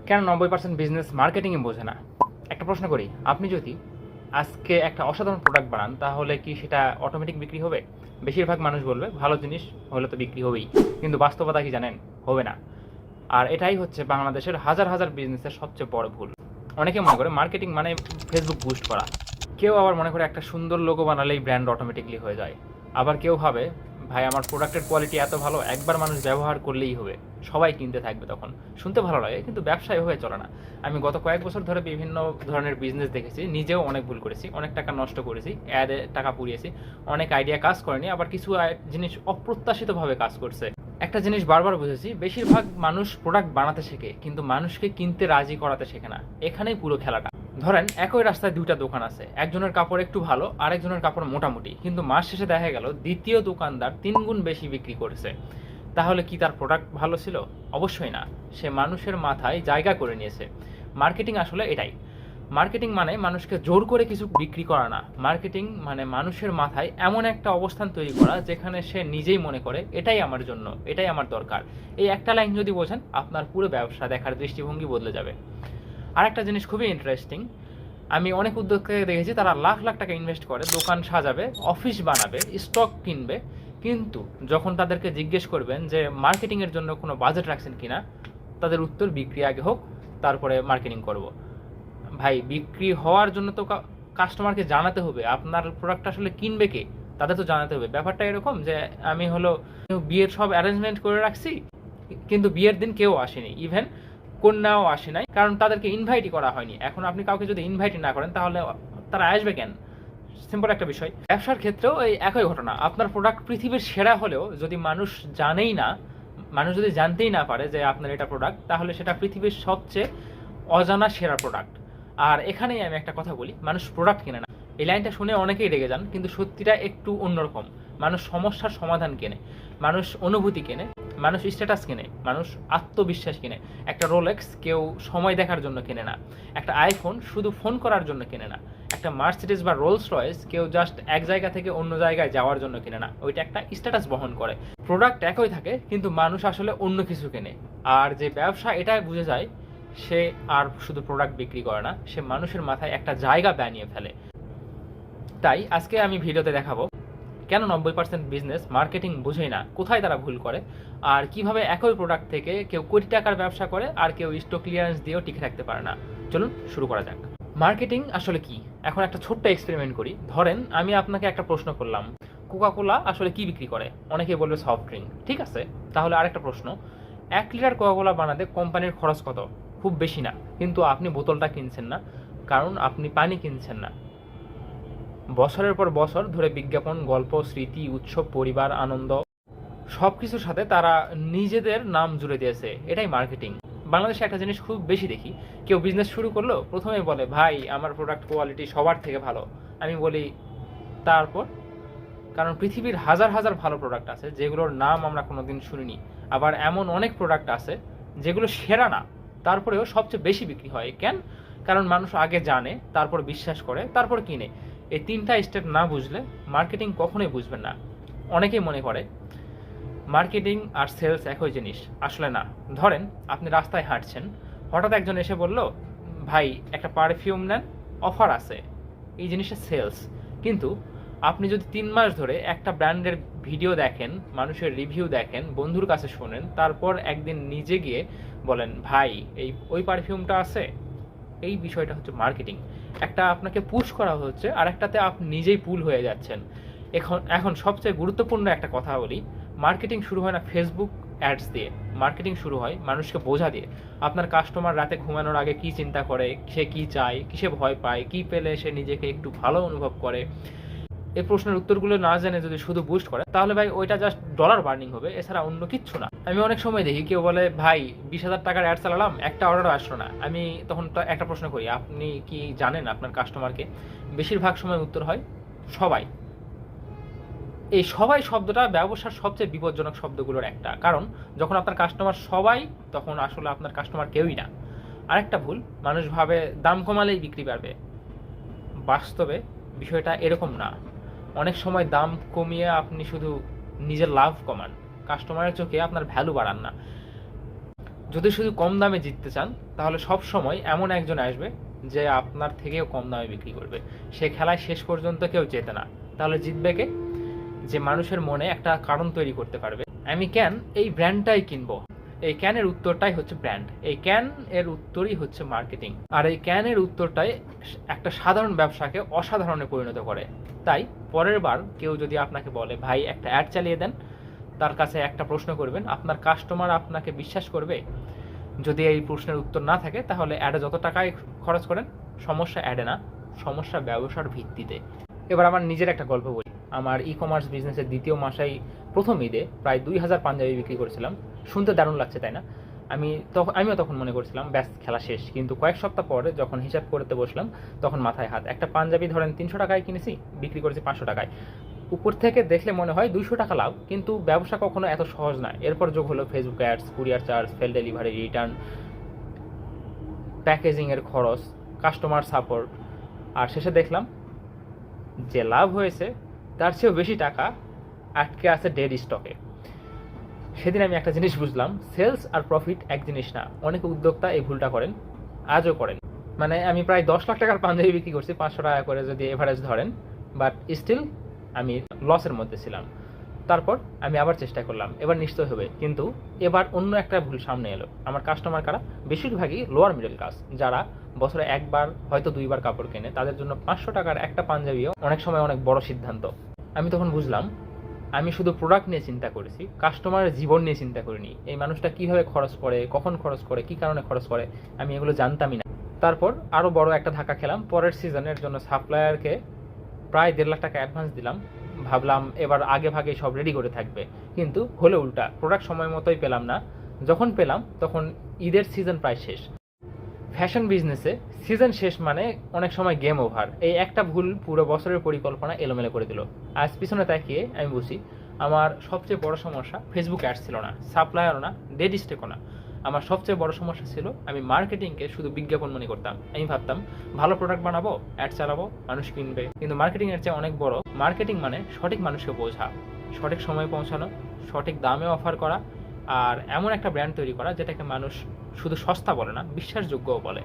কেন 90% বিজনেস মার্কেটিংয়ে বোঝে না? একটা প্রশ্ন করি, আপনি যদি আজকে একটা অসাধারণ প্রোডাক্ট বানান তাহলে কি সেটা অটোমেটিক বিক্রি হবে? বেশিরভাগ মানুষ বলবে ভালো জিনিস হলে তো বিক্রি হবেই, কিন্তু বাস্তবতা কি জানেন? হবে না। আর এটাই হচ্ছে বাংলাদেশের হাজার হাজার বিজনেসের সবচেয়ে বড় ভুল। অনেকে মনে করে মার্কেটিং মানে ফেসবুক বুস্ট করা, কেউ আবার মনে করে একটা সুন্দর লোগো বানালেই ব্র্যান্ড অটোমেটিকলি হয়ে যায়। আবার কেউ ভাবে ভাই আমার প্রোডাক্টের কোয়ালিটি এত ভালো, একবার মানুষ ব্যবহার করলেই হবে, সবাই কিনতে থাকবে। তখন শুনতে ভালো লাগে, কিন্তু ব্যবসায় হয়ে চলে না। আমি গত কয়েক বছর ধরে বিভিন্ন ধরনের বিজনেস দেখেছি, নিজেও অনেক ভুল করেছি, অনেক টাকা নষ্ট করেছি, অ্যাডে টাকা পুড়িয়েছি, অনেক আইডিয়া কাজ করেনি, আবার কিছু জিনিস অপ্রত্যাশিতভাবে কাজ করছে। একটা জিনিস বারবার বুঝেছি, বেশিরভাগ মানুষ প্রোডাক্ট বানাতে শেখে কিন্তু মানুষকে কিনতে রাজি করাতে শেখে না। এখানেই পুরো খেলাটা। ধরেন একই রাস্তায় দুইটা দোকান আছে, একজনের কাপড় একটু ভালো, আরেকজনের কাপড় মোটামুটি, কিন্তু মাস শেষে দেখা গেল দ্বিতীয় দোকানদার 3 গুণ বেশি বিক্রি করেছে। তাহলে কি তার প্রোডাক্ট ভালো ছিল? অবশ্যই না। সে মানুষের মাথায় জায়গা করে নিয়েছে। মার্কেটিং আসলে এটাই। মার্কেটিং মানে মানুষকে জোর করে কিছু বিক্রি করা না। মার্কেটিং মানে মানুষের মাথায় এমন একটা অবস্থান তৈরি করা যেখানে সে নিজেই মনে করে এটাই আমার জন্য, এটাই আমার দরকার। এই একটা লাইন যদি বোঝেন, আপনার পুরো ব্যবসা দেখার দৃষ্টিভঙ্গি বদলে যাবে। আরেকটা জিনিস খুবই ইন্টারেস্টিং, আমি অনেক উদ্যোক্তাকে দেখেছি তারা লাখ লাখ টাকা ইনভেস্ট করে দোকান সাজাবে, অফিস বানাবে, স্টক কিনবে, কিন্তু যখন তাদেরকে জিজ্ঞেস করবেন যে মার্কেটিংয়ের জন্য কোনো বাজেট রাখছেন কিনা, তাদের উত্তর বিক্রি আগে হোক তারপরে মার্কেটিং করব। ভাই, বিক্রি হওয়ার জন্য তো কাস্টমারকে জানাতে হবে আপনার প্রোডাক্ট আসলে কিনবে কে, তাদের তো জানাতে হবে। ব্যাপারটা এরকম যে আমি হলো বিয়ের সব অ্যারেঞ্জমেন্ট করে রাখছি, কিন্তু বিয়ের দিন কেউ আসেনি, ইভেন কন্যাও আসে নাই, কারণ তাদেরকে ইনভাইটই করা হয়নি। এখন আপনি কাউকে যদি ইনভাইটই না করেন তাহলে তারা আসবে কেন? সিম্পল একটা বিষয়। ব্যবসার ক্ষেত্রেও এই একই ঘটনা। আপনার প্রোডাক্ট পৃথিবীর সেরা হলেও যদি মানুষ জানেই না, মানুষ যদি জানতেই না পারে যে আপনার এটা প্রোডাক্ট, তাহলে সেটা পৃথিবীর সবচেয়ে অজানা সেরা প্রোডাক্ট। আর এখানেই আমি একটা কথা বলি, মানুষ প্রোডাক্ট কেনে না। এই লাইনটা শুনে অনেকেই রেগে যান, কিন্তু সত্যিটা একটু অন্যরকম। মানুষ সমস্যার সমাধান কেনে, মানুষ অনুভূতি কেনে, মানুষ স্ট্যাটাস কেনে, মানুষ আত্মবিশ্বাস কেনে। একটা রোলেক্স কেউ সময় দেখার জন্য কেনে না, একটা আইফোন শুধু ফোন করার জন্য কেনে না, একটা মার্সিডিজ বা রোলস রয়েস কেউ জাস্ট এক জায়গা থেকে অন্য জায়গায় যাওয়ার জন্য কেনে না, ওইটা একটা স্ট্যাটাস বহন করে। প্রোডাক্ট একই থাকে, কিন্তু মানুষ আসলে অন্য কিছু কেনে। আর যে ব্যবসা এটাই বুঝে যায়, সে আর শুধু প্রোডাক্ট বিক্রি করে না, সে মানুষের মাথায় একটা জায়গা বানিয়ে ফেলে। তাই আজকে আমি ভিডিওতে দেখাবো কেন 90% বিজনেস মার্কেটিং বোঝেই না, কোথায় তারা ভুল করে, আর কিভাবে একই প্রোডাক্ট থেকে কেউ কোটি টাকার ব্যবসা করে আর কেউ স্টক ক্লিয়ারেন্স দিয়েও টিকে থাকতে পারে না। চলুন শুরু করা যাক। মার্কেটিং আসলে কি? এখন একটা ছোট্ট এক্সপেরিমেন্ট করি। ধরেন আমি আপনাকে একটা প্রশ্ন করলাম, কোকা কোলা আসলে কি বিক্রি করে? অনেকে বলবে সফট ড্রিঙ্ক। ঠিক আছে, তাহলে আরেকটা প্রশ্ন, 1 লিটার কোকা কোলা বানাতে কোম্পানির খরচ কত? খুব বেশি না, কিন্তু আপনি বোতলটা কিনছেন না, কারণ আপনি পানি কিনছেন না। বছরের পর বছর ধরে বিজ্ঞাপন, গল্প, স্মৃতি, উৎসব, পরিবার, আনন্দ সব কিছুর সাথে তারা নিজেদের নাম জুড়ে দিয়েছে। এটাই মার্কেটিং। বাংলাদেশে একটা জিনিস খুব বেশি দেখি, কেউ বিজনেস শুরু করলো, প্রথমেই বলে ভাই আমার প্রোডাক্ট কোয়ালিটি সবার থেকে ভালো। আমি বলি তারপর? কারণ পৃথিবীর হাজার হাজার ভালো প্রোডাক্ট আছে যেগুলোর নাম আমরা কোনোদিন শুনিনি। আবার এমন অনেক প্রোডাক্ট আছে যেগুলো সেরা না, তারপরেও সবচেয়ে বেশি বিক্রি হয়। কেন? কারণ মানুষ আগে জানে, তারপর বিশ্বাস করে, তারপর কিনে। এই 3টা স্টেপ না বুঝলে মার্কেটিং কখনোই বুঝবেন না। অনেকেই মনে করে মার্কেটিং আর সেলস একই জিনিস, আসলে না। ধরেন আপনি রাস্তায় হাঁটছেন, হঠাৎ একজন এসে বলল ভাই একটা পারফিউম নেন, অফার আছে। এই জিনিসটা সেলস। কিন্তু আপনি যদি 3 মাস ধরে একটা ব্র্যান্ডের ভিডিও দেখেন, মানুষের রিভিউ দেখেন, বন্ধুর কাছে শোনেন, তারপর একদিন নিজে গিয়ে বলেন ভাই ওই পারফিউমটা আছে, এই বিষয়টা হচ্ছে মার্কেটিং। একটা আপনাকে পুশ করা হচ্ছে, আর একটাতে আপনি নিজেই পুল হয়ে যাচ্ছেন। এখন সবচেয়ে গুরুত্বপূর্ণ একটা কথা বলি, মার্কেটিং শুরু হয় না ফেসবুক অ্যাডস দিয়ে, মার্কেটিং শুরু হয় মানুষকে বোঝা দিয়ে। আপনার কাস্টমার রাতে ঘুমানোর আগে কি চিন্তা করে, সে কি চায়, কিসে ভয় পায়, কি পেলে সে নিজেকে একটু ভালো অনুভব করে, এই প্রশ্নের উত্তরগুলো না জেনে যদি শুধু বুস্ট করে, তাহলে ভাই ওইটা জাস্ট ডলার বার্নিং হবে, এছাড়া অন্য কিচ্ছু না। আমি অনেক সময় দেখি কেউ বলে ভাই 20,000 টাকার অ্যাড চালালাম, একটা অর্ডারও আসলো না। আমি তখন তো একটা প্রশ্ন করি, আপনি কি জানেন আপনার কাস্টমারকে? বেশিরভাগ সময় উত্তর হয় সবাই। এই সবাই শব্দটা ব্যবসার সবচেয়ে বিপজ্জনক শব্দগুলোর একটা, কারণ যখন আপনার কাস্টমার সবাই, তখন আসলে আপনার কাস্টমার কেউই না। আরেকটা ভুল, মানুষ ভাবে দাম কমালেই বিক্রি বাড়বে। বাস্তবে বিষয়টা এরকম না। অনেক সময় দাম কমিয়ে আপনি শুধু নিজের লাভ কমান, কাস্টমারের চোখে আপনার ভ্যালু বাড়ান না। যদি শুধু কম দামে জিততে চান তাহলে সব সময় এমন একজন আসবে যে আপনার থেকেও কম দামে বিক্রি করবে। সে খেলায় শেষ পর্যন্ত কেউ জেতে না, তাহলে জিতবে কে? যে মানুষের মনে একটা কারণ তৈরি করতে পারবে, আমি কেন এই ব্র্যান্ডটাই কিনবো। এই ক্যানের উত্তরটাই হচ্ছে ব্র্যান্ড, এই ক্যান এর উত্তরই হচ্ছে মার্কেটিং, আর এই ক্যানের উত্তরটাই একটা সাধারণ ব্যবসাকে অসাধারণে পরিণত করে। তাই পরের বার কেউ যদি আপনাকে বলে ভাই একটা অ্যাড চালিয়ে দেন, তার কাছে একটা প্রশ্ন করবেন, আপনার কাস্টমার আপনাকে বিশ্বাস করবে? যদি এই প্রশ্নের উত্তর না থাকে তাহলে অ্যাডে যত টাকাই খরচ করেন, সমস্যা অ্যাডে না, সমস্যা ব্যবসার ভিত্তিতে। এবার আমার নিজের একটা গল্প বলি। আমার ই কমার্স বিজনেসের দ্বিতীয় মাসেই প্রথম ঈদে প্রায় 2000 পাঞ্জাবি বিক্রি করেছিলাম। শুনতে দারুণ লাগছে তাই না? আমিও তখন মনে করছিলাম ব্যাস খেলা শেষ, কিন্তু কয়েক সপ্তাহ পরে যখন হিসাব করতে বসলাম তখন মাথায় হাত। একটা পাঞ্জাবি ধরেন 300 টাকায় কিনেছি, বিক্রি করেছি 500 টাকায়। উপর থেকে দেখলে মনে হয় 200 টাকা লাভ, কিন্তু ব্যবসা কখনো এত সহজ নয়। এরপর যোগ হলো Facebook ads, courier charge, fail delivery, return, প্যাকেজিংয়ের খরচ, কাস্টমার সাপোর্ট, আর শেষে দেখলাম যে লাভ হয়েছে তার চেয়েও বেশি টাকা আটকে আছে ডেড স্টকে। সেদিন আমি একটা জিনিস বুঝলাম, সেলস আর প্রফিট এক জিনিস না। অনেক উদ্যোক্তা এই ভুলটা করেন, আজও করেন। মানে আমি প্রায় 10 লাখ টাকার পাঞ্জাবি বিক্রি করছি 500 টাকা করে যদি এভারেজ ধরেন, বাট স্টিল আমি লসের মধ্যে ছিলাম। তারপর আমি আবার চেষ্টা করলাম, এবার নিশ্চয় হবে। কিন্তু এবার অন্য একটা ভুল সামনে এলো। আমার কাস্টমার কারা? বেশিরভাগই লোয়ার মিডল ক্লাস, যারা বছরে একবার হয়তো 2বার কাপড় কেনে। তাদের জন্য 500 টাকার একটা পাঞ্জাবিও অনেক সময় অনেক বড় সিদ্ধান্ত। আমি তখন বুঝলাম আমি শুধু প্রোডাক্ট নিয়ে চিন্তা করেছি, কাস্টমারের জীবন নিয়ে চিন্তা করিনি। এই মানুষটা কিভাবে খরচ করে, কখন খরচ করে, কি কারণে খরচ করে, আমি এগুলো জানতামই না। তারপর আরও বড় একটা ধাক্কা খেলাম। পরের সিজনের জন্য সাপ্লায়ারকে প্রায় 1.5 লাখ টাকা অ্যাডভান্স দিলাম। ভাবলাম এবার আগে ভাগে সব রেডি করে থাকবে, কিন্তু হলো উল্টা। প্রোডাক্ট সময় মতোই পেলাম না। যখন পেলাম তখন ঈদের সিজন প্রায় শেষ। ফ্যাশন বিজনেসে সিজন শেষ মানে অনেক সময় গেম ওভার। এই একটা ভুল পুরো বছরের পরিকল্পনা এলোমেলো করে দিল। আজ পিছনে তাকিয়ে আমি বুঝি আমার সবচেয়ে বড় সমস্যা ফেসবুক অ্যাডস ছিল না, সাপ্লায়ারও না, ডেড স্টকও না। আমার সবচেয়ে বড় সমস্যা ছিল আমি মার্কেটিংকে শুধু বিজ্ঞাপন মনে করতাম। আমি ভাবতাম ভালো প্রোডাক্ট বানাবো, অ্যাড চালাবো, মানুষ কিনবে। কিন্তু মার্কেটিং এর চেয়ে অনেক বড়। মার্কেটিং মানে সঠিক মানুষকে বোঝা, সঠিক সময়ে পৌঁছানো, সঠিক দামে অফার করা, আর এমন একটা ব্র্যান্ড তৈরি করা যেটাকে মানুষ শুধু সস্তা বলে না, বিশ্বাসযোগ্যও বলে।